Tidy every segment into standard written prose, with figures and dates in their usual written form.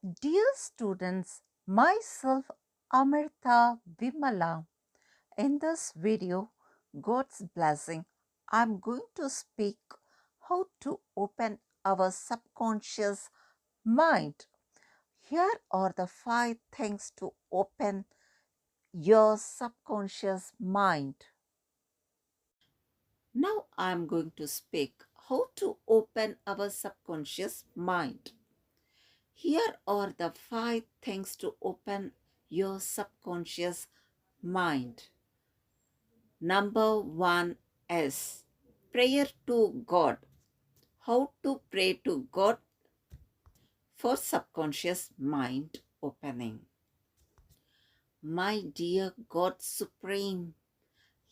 Dear students, myself Amrita Vimala. In this video, God's blessing, I'm going to speak how to open our subconscious mind. Here are the 5 things to open your subconscious mind. Now I'm going to speak how to open our subconscious mind. Here are the 5 things to open your subconscious mind. Number one is prayer to God. How to pray to God for subconscious mind opening. My dear God Supreme,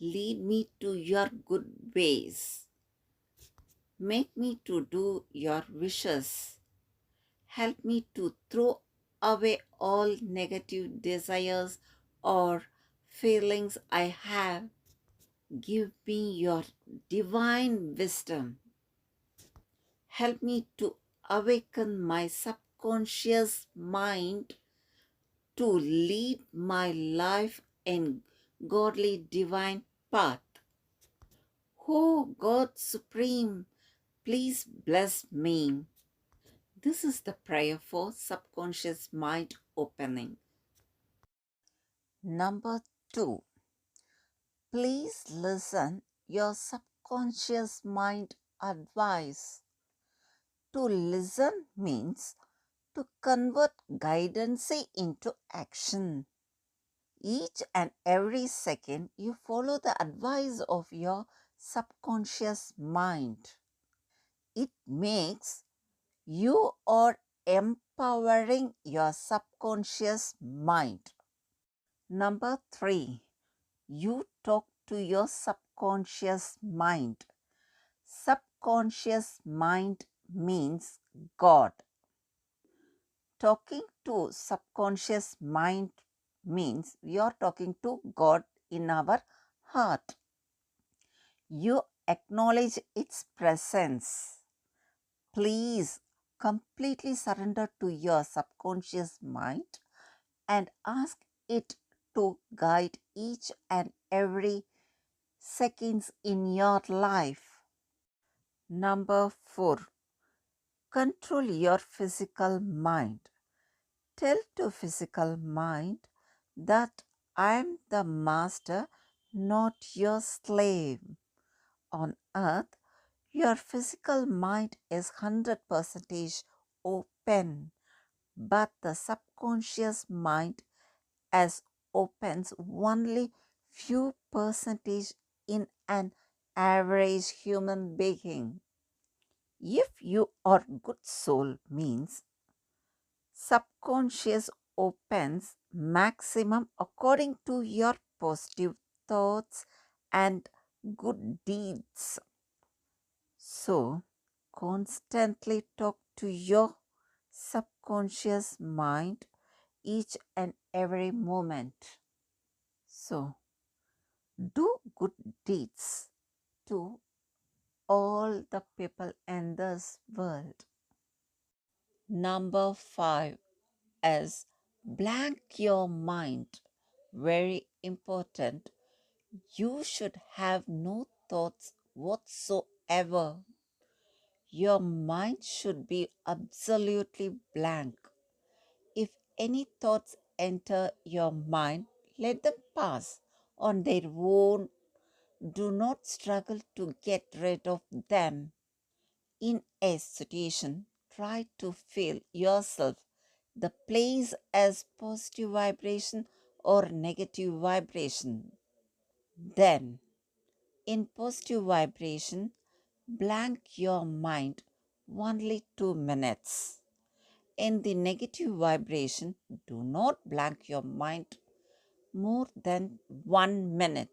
lead me to your good ways. Make me to do your wishes. Help me to throw away all negative desires or feelings I have. Give me your divine wisdom. Help me to awaken my subconscious mind to lead my life in godly divine path. Oh God Supreme, please bless me. This is the prayer for subconscious mind opening. Number 2. Please listen your subconscious mind advice. To listen means to convert guidance into action. Each and every second you follow the advice of your subconscious mind. It makes you are empowering your subconscious mind. Number 3. You talk to your subconscious mind. Subconscious mind means God. Talking to subconscious mind means we are talking to God in our heart. You acknowledge its presence. Please completely surrender to your subconscious mind and ask it to guide each and every seconds in your life. Number 4. Control your physical mind. Tell to physical mind that I am the master, not your slave. On earth, your physical mind is 100% open, but the subconscious mind as opens only few percentage in an average human being. If you are good soul means subconscious opens maximum according to your positive thoughts and good deeds. So, constantly talk to your subconscious mind each and every moment. So, do good deeds to all the people in this world. Number 5 is blank your mind. Very important. You should have no thoughts whatsoever. Your mind should be absolutely blank. If any thoughts enter your mind, let them pass on their own. Do not struggle to get rid of them. In a situation, try to feel yourself the place as positive vibration or negative vibration. Then, in positive vibration, blank your mind only 2 minutes. In the negative vibration, do not blank your mind more than 1 minute.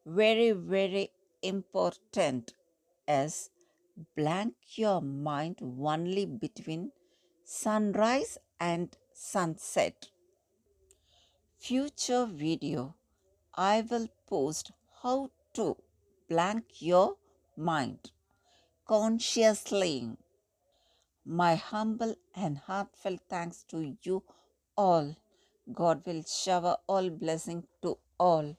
Very, very important is blank your mind only between sunrise and sunset. Future video I will post how to blank your mind consciously. My humble and heartfelt thanks to you all. God will shower all blessing to all.